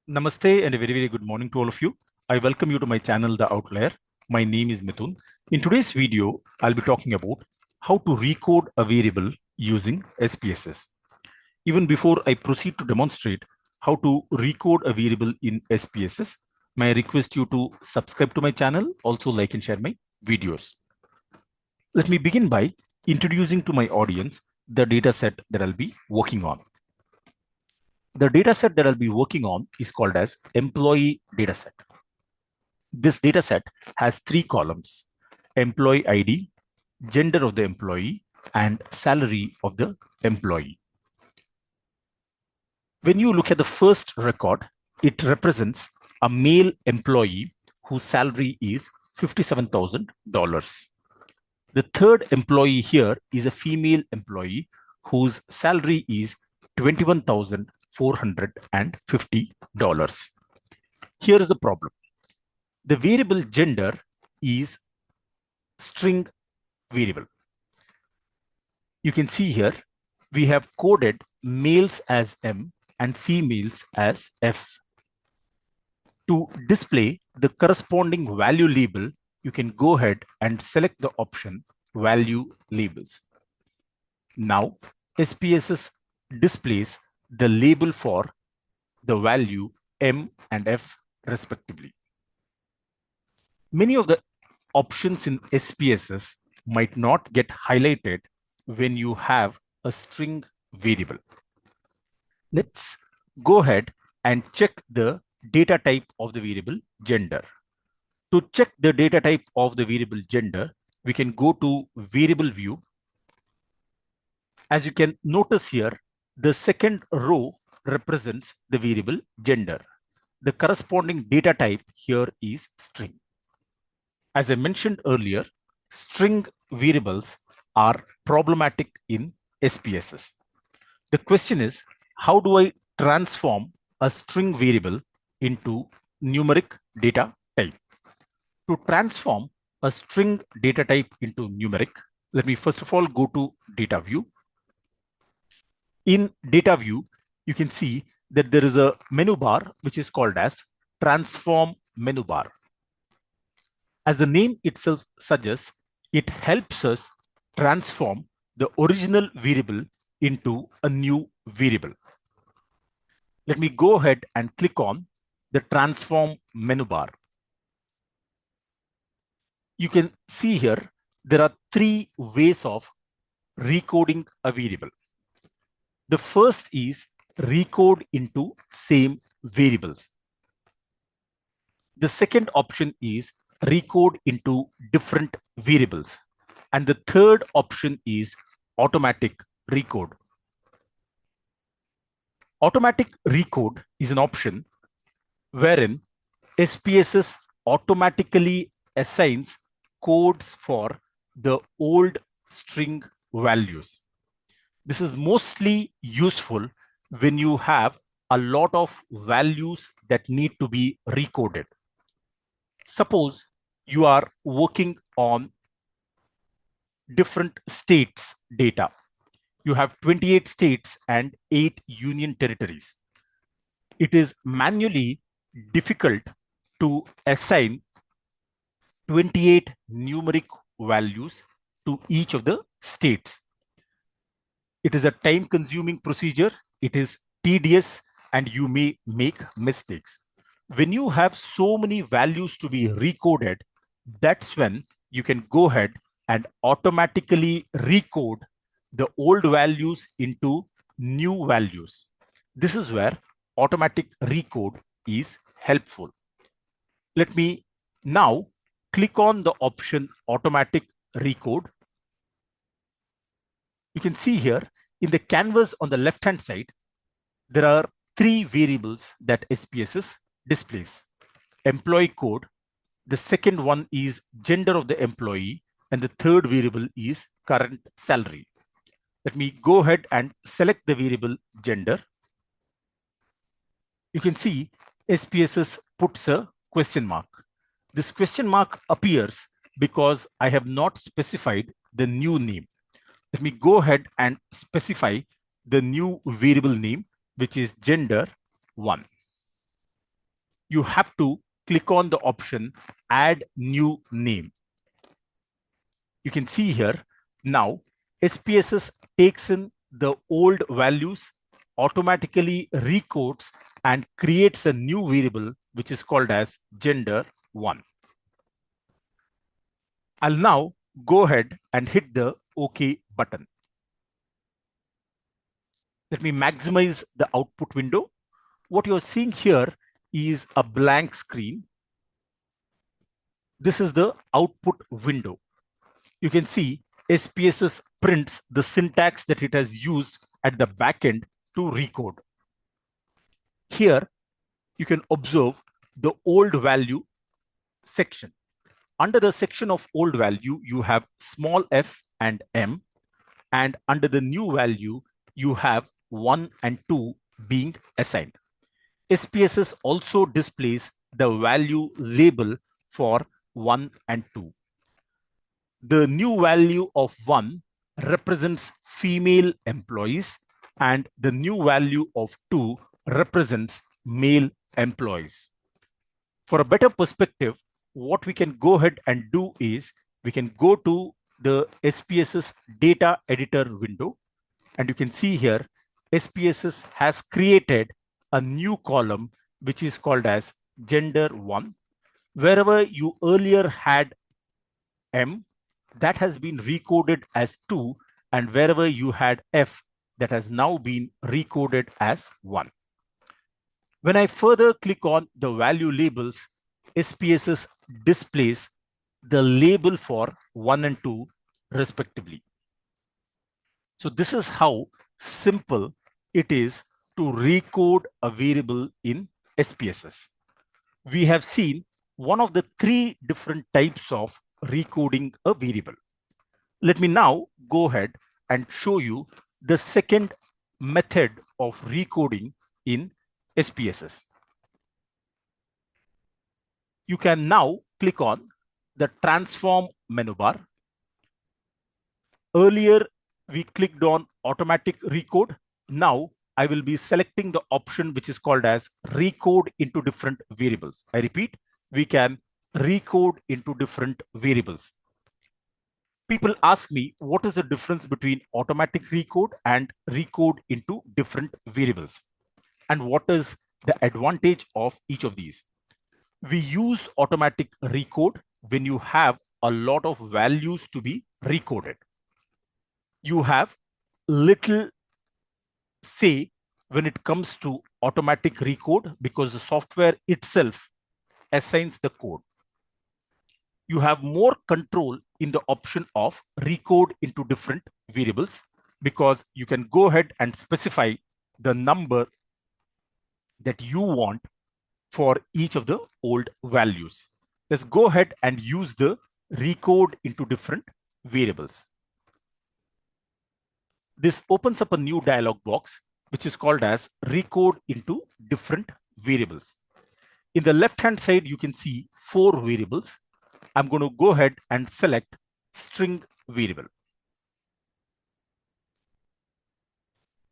Namaste and a very good morning to all of you. I welcome you to my channel, The Outlier. My name is Mithun. In today's video, I'll be talking about how to recode a variable using SPSS. Even before I proceed to demonstrate how to recode a variable in SPSS, may I request you to subscribe to my channel, also like and share my videos. Let me begin by introducing to my audience the data set that I'll be working on. The dataset that I'll be working on is called as employee dataset. This dataset has three columns: employee ID, gender of the employee, and salary of the employee. When you look at the first record, it represents a male employee whose salary is $57,000. The third employee here is a female employee whose salary is $21,450. Here is the problem. The variable gender is string variable. You can see here, we have coded males as M and females as F. To display the corresponding value label, you can go ahead and select the option value labels. Now, SPSS displays the label for the value M and F respectively. Many of the options in SPSS might not get highlighted when you have a string variable. Let's go ahead and check the data type of the variable gender. To check the data type of the variable gender, we can go to variable view. As you can notice here, the second row represents the variable gender. The corresponding data type here is string. As I mentioned earlier, string variables are problematic in SPSS. The question is, how do I transform a string variable into numeric data type? To transform a string data type into numeric, let me first of all go to data view. In data view, you can see that there is a menu bar which is called as transform menu bar. As the name itself suggests, it helps us transform the original variable into a new variable. Let me go ahead and click on the transform menu bar. You can see here, there are three ways of recoding a variable. The first is recode into same variables. The second option is recode into different variables. And the third option is automatic recode. Automatic recode is an option wherein SPSS automatically assigns codes for the old string values. This is mostly useful when you have a lot of values that need to be recoded. Suppose you are working on different states data. You have 28 states and 8 union territories. It is manually difficult to assign 28 numeric values to each of the states. It is a time-consuming procedure. It is tedious and you may make mistakes. When you have so many values to be recoded, that's when you can go ahead and automatically recode the old values into new values. This is where automatic recode is helpful. Let me now click on the option automatic recode. You can see here in the canvas on the left-hand side, there are three variables that SPSS displays. Employee code, the second one is gender of the employee, and the third variable is current salary. Let me go ahead and select the variable gender. You can see SPSS puts a question mark. This question mark appears because I have not specified the new name. Let me go ahead and specify the new variable name, which is gender 1. you have to click on the option Add New Name. You can see here now SPSS takes in the old values, automatically recodes and creates a new variable which is called as gender1. I'll now go ahead and hit the OK button. Let me maximize the output window. What you're seeing here is a blank screen. This is the output window. You can see SPSS prints the syntax that it has used at the backend to recode. Here, you can observe the old value section. Under the section of old value, you have small f and m, and under the new value, you have 1 and 2 being assigned. SPSS also displays the value label for 1 and 2. The new value of 1 represents female employees and the new value of 2 represents male employees. For a better perspective, what we can go ahead and do is we can go to the SPSS data editor window, and you can see here SPSS has created a new column which is called as gender1. Wherever you earlier had M, that has been recoded as 2, and wherever you had F, that has now been recoded as 1. When I further click on the value labels, SPSS displays the label for 1 and 2 respectively. So this is how simple it is to recode a variable in SPSS. We have seen one of the 3 different types of recoding a variable. Let me now go ahead and show you the second method of recoding in SPSS. You can now click on the transform menu bar. Earlier, we clicked on automatic recode. Now I will be selecting the option which is called as recode into different variables. I repeat, we can recode into different variables. People ask me, what is the difference between automatic recode and recode into different variables? And what is the advantage of each of these? We use automatic recode when you have a lot of values to be recoded. You have little say when it comes to automatic recode because the software itself assigns the code. You have more control in the option of recode into different variables because you can go ahead and specify the number that you want for each of the old values. Let's go ahead and use the recode into different variables. This opens up a new dialog box, which is called as recode into different variables. In the left-hand side, you can see 4 variables. I'm going to go ahead and select string variable.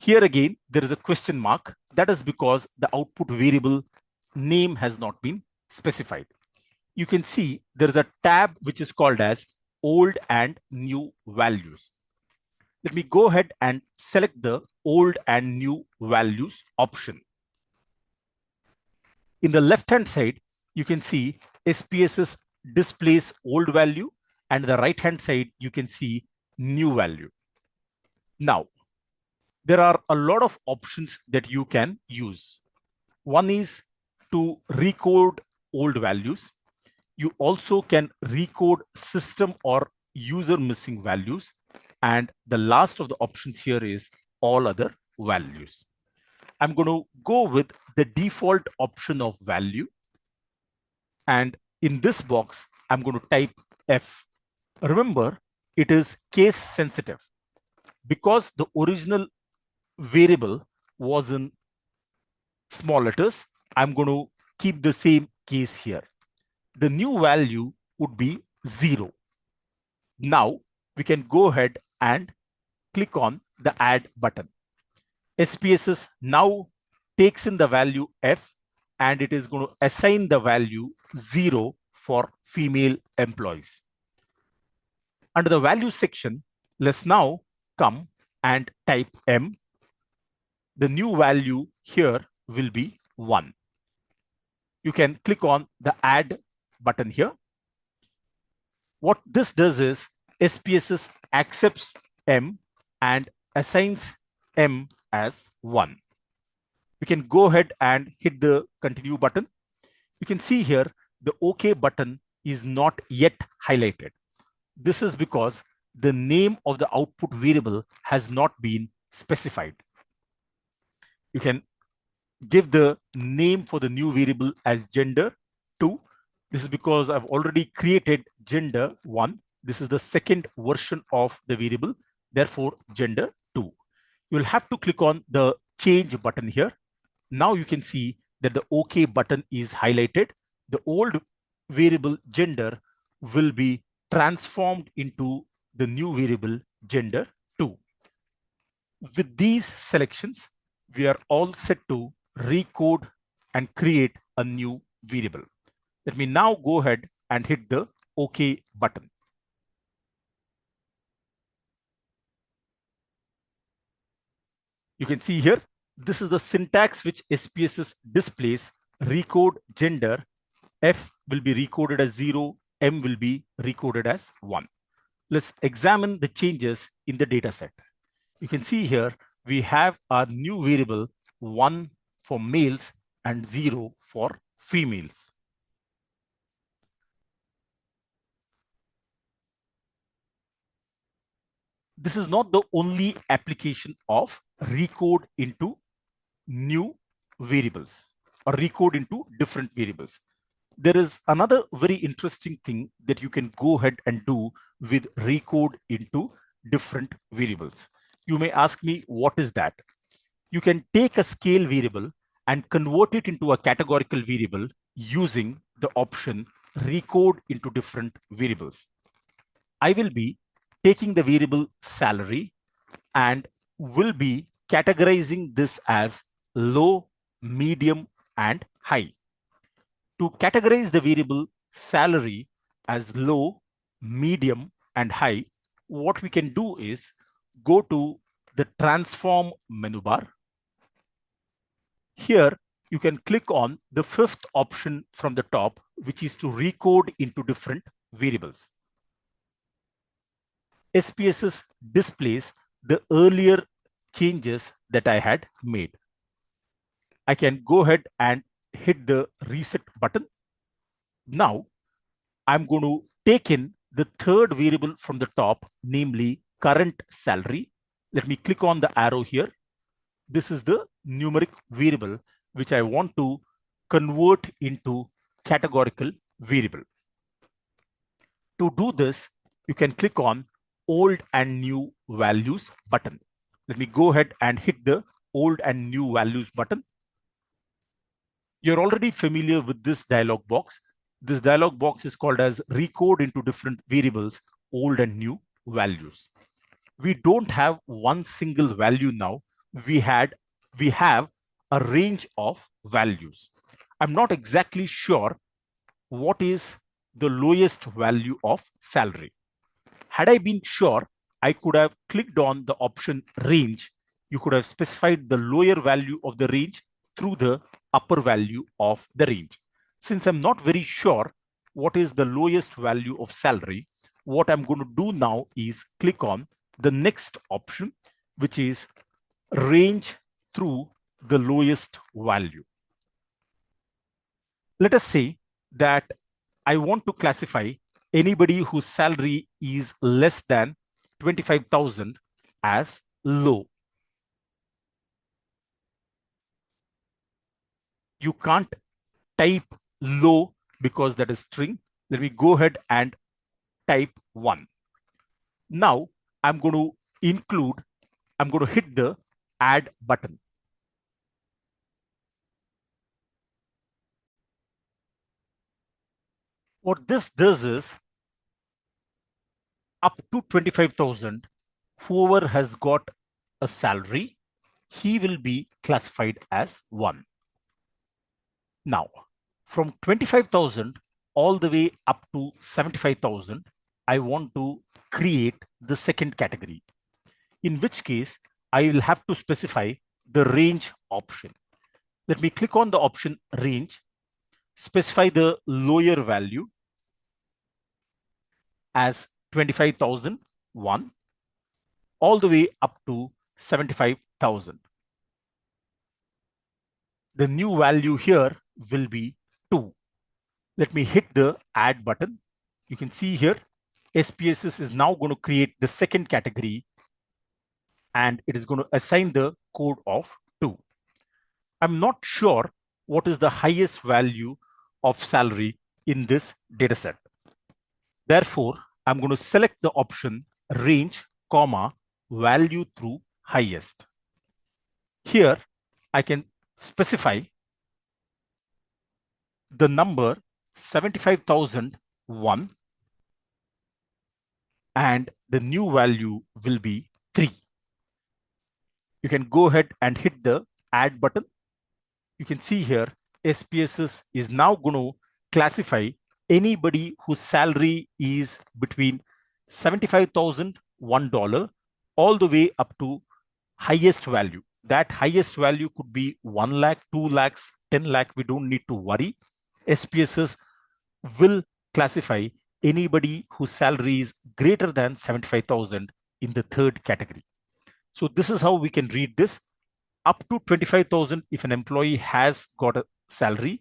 Here again, there is a question mark. That is because the output variable name has not been specified. You can see there is a tab which is called as old and new values. Let me go ahead and select the old and new values option. In the left-hand side, you can see SPSS displays old value, and the right-hand side, you can see new value. Now, there are a lot of options that you can use. One is to recode old values. You also can recode system or user missing values. And the last of the options here is all other values. I'm going to go with the default option of value. And in this box, I'm going to type F. Remember, it is case sensitive. Because the original variable was in small letters, I'm going to keep the same case here. The new value would be 0. Now, we can go ahead and click on the add button. SPSS now takes in the value F and it is going to assign the value 0 for female employees. Under the value section, let's now come and type M. The new value here will be 1. You can click on the add button here. What this does is SPSS accepts M and assigns M as 1. We can go ahead and hit the continue button. You can see here the OK button is not yet highlighted. This is because the name of the output variable has not been specified. You can give the name for the new variable as gender 2. This is because I've already created gender 1. This is the second version of the variable, therefore gender 2. You'll have to click on the change button here. Now you can see that the OK button is highlighted. The old variable gender will be transformed into the new variable gender 2. With these selections, we are all set to recode and create a new variable. Let me now go ahead and hit the OK button. You can see here, this is the syntax which SPSS displays. Recode gender, F will be recoded as 0, M will be recoded as 1. Let's examine the changes in the data set. You can see here, we have our new variable 1 for males and 0 for females. This is not the only application of recode into new variables or recode into different variables. There is another very interesting thing that you can go ahead and do with recode into different variables. You may ask me, what is that? You can take a scale variable and convert it into a categorical variable using the option recode into different variables. I will be taking the variable salary and will be categorizing this as low, medium, and high. To categorize the variable salary as low, medium, and high, what we can do is go to the transform menu bar. Here, you can click on the fifth option from the top, which is to recode into different variables. SPSS displays the earlier changes that I had made. I can go ahead and hit the reset button. Now, I'm going to take in the third variable from the top, namely current salary. Let me click on the arrow here. This is the numeric variable which I want to convert into categorical variable. To do this, you can click on old and new values button. Let me go ahead and hit the old and new values button. You're already familiar with this dialog box. This dialog box is called as recode into different variables, old and new values. We don't have one single value now. We have a range of values. I'm not exactly sure what is the lowest value of salary. Had I been sure, I could have clicked on the option range. You could have specified the lower value of the range through the upper value of the range. Since I'm not very sure what is the lowest value of salary, what I'm going to do now is click on the next option, which is range through the lowest value. Let us say that I want to classify anybody whose salary is less than 25,000 as low. You can't type low because that is string. Let me go ahead and type 1. Now I'm going to hit the add button. What this does is up to 25,000, whoever has got a salary, he will be classified as 1. Now, from 25,000 all the way up to 75,000, I want to create the second category, in which case I will have to specify the range option. Let me click on the option range, specify the lower value as 25,001 all the way up to 75,000. The new value here will be 2. Let me hit the add button. You can see here, SPSS is now going to create the second category and it is going to assign the code of 2. I'm not sure what is the highest value of salary in this data set. Therefore, I'm going to select the option range, comma, value through highest. Here, I can specify the number 75,001 and the new value will be 3. You can go ahead and hit the add button. You can see here, SPSS is now going to classify anybody whose salary is between $75,001 all the way up to highest value. That highest value could be 1 lakh, 2 lakhs, 10 lakh. We don't need to worry. SPSS will classify anybody whose salary is greater than 75,000 in the third category. So this is how we can read this. Up to 25,000, if an employee has got a salary,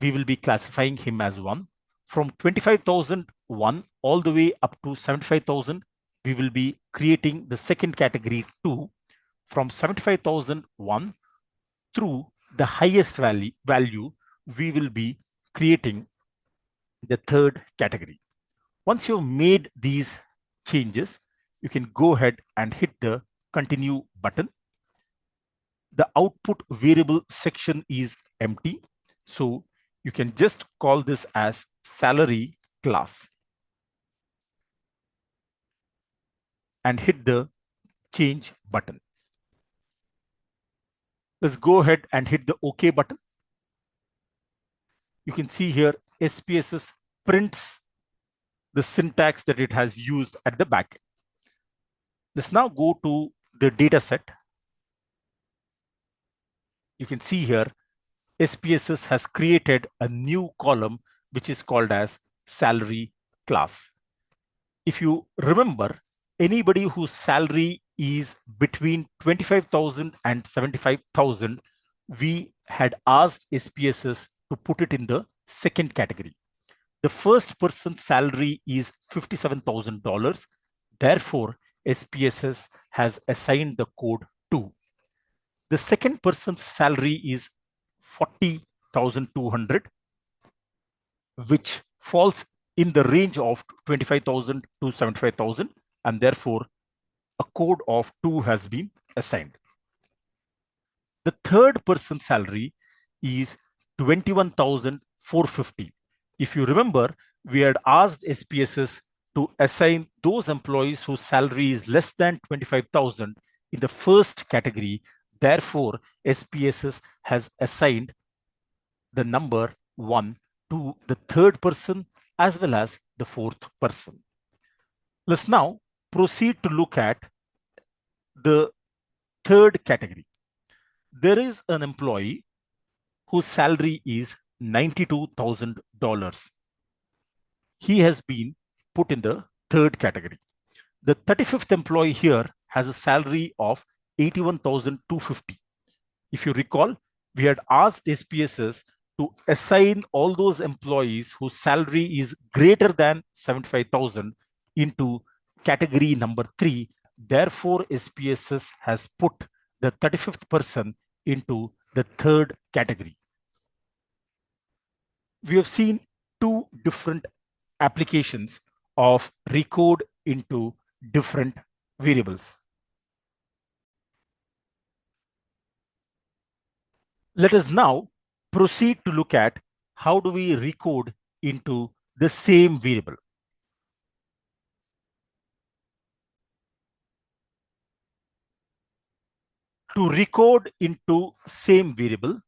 we will be classifying him as 1. From 25,001 all the way up to 75,000, we will be creating the second category 2. From 75,001 through the highest value, we will be creating the third category. Once you've made these changes, you can go ahead and hit the continue button. The output variable section is empty, so you can just call this as salary class and hit the change button. Let's go ahead and hit the OK button. You can see here SPSS prints the syntax that it has used at the back. Let's now go to the data set. You can see here SPSS has created a new column which is called as salary class. If you remember, anybody whose salary is between 25,000 and 75,000, we had asked SPSS to put it in the second category. The first person's salary is $57,000. Therefore, SPSS has assigned the code 2. The second person's salary is 40,200, which falls in the range of 25,000 to 75,000, and therefore a code of 2 has been assigned. The third person's salary is 21,450. If you remember, we had asked SPSS to assign those employees whose salary is less than 25,000 in the first category. Therefore, SPSS has assigned the number 1 to the third person as well as the fourth person. Let's now proceed to look at the third category. There is an employee whose salary is $92,000. He has been put in the third category. The 35th employee here has a salary of 81,250. If you recall, we had asked SPSS to assign all those employees whose salary is greater than 75,000 into category number 3. Therefore, SPSS has put the 35th person into the third category. We have seen two different applications of recode into different variables. Let us now proceed to look at how do we recode into the same variable. To recode into same variable,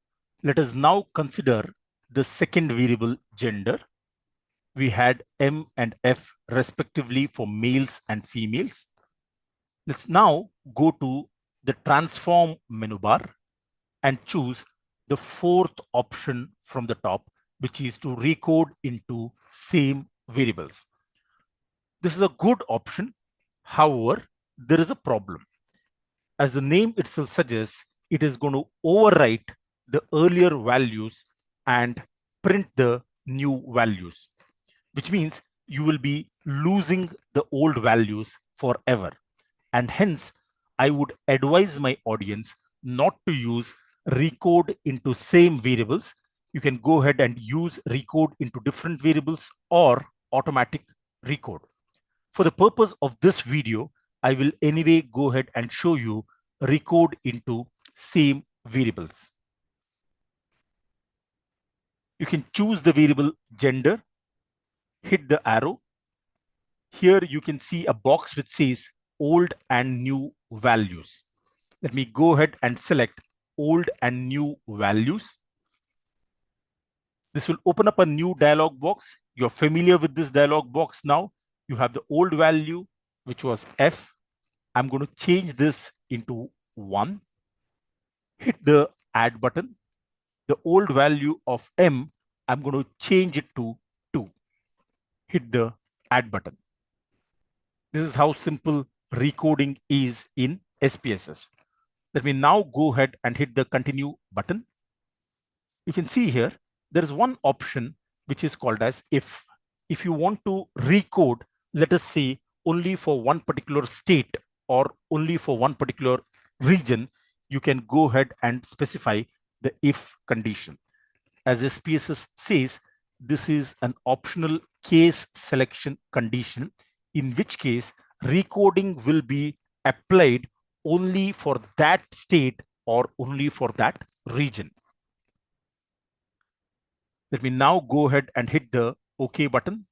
Let us now consider the second variable gender. We had M and F respectively for males and females. Let's now go to the transform menu bar and choose the fourth option from the top, which is to recode into same variables. This is a good option. However, there is a problem. As the name itself suggests, it is going to overwrite the earlier values and print the new values, which means you will be losing the old values forever. And hence, I would advise my audience not to use recode into same variables. You can go ahead and use recode into different variables or automatic recode. For the purpose of this video, I will anyway go ahead and show you recode into same variables. You can choose the variable gender, hit the arrow. Here you can see a box which says old and new values. Let me go ahead and select old and new values. This will open up a new dialog box. You're familiar with this dialog box now. You have the old value, which was F. I'm going to change this into 1. Hit the add button. The old value of M, I'm going to change it to 2. Hit the add button. This is how simple recoding is in SPSS. Let me now go ahead and hit the continue button. You can see here, there is one option which is called as if. If you want to recode, let us say only for one particular state or only for one particular region, you can go ahead and specify the if condition. As SPSS says, this is an optional case selection condition, in which case recoding will be applied only for that state or only for that region. Let me now go ahead and hit the OK button.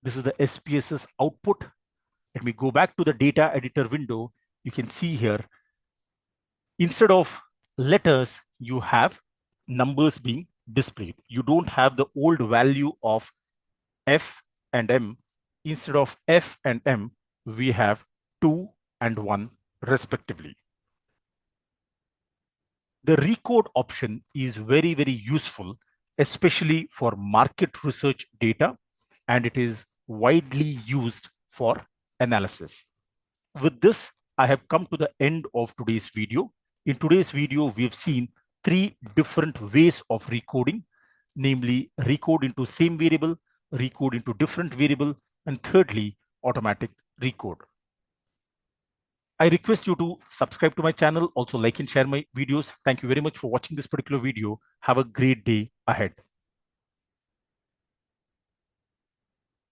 This is the SPSS output. Let me go back to the data editor window. You can see here, instead of letters, you have numbers being displayed. You don't have the old value of F and M. Instead of F and M, we have 2 and 1 respectively. The recode option is very, very useful, especially for market research data, and it is widely used for analysis. With this, I have come to the end of today's video. In today's video, we've seen 3 different ways of recoding, namely recode into same variable, recode into different variable, and thirdly, automatic recode. I request you to subscribe to my channel, also like and share my videos. Thank you very much for watching this particular video. Have a great day ahead.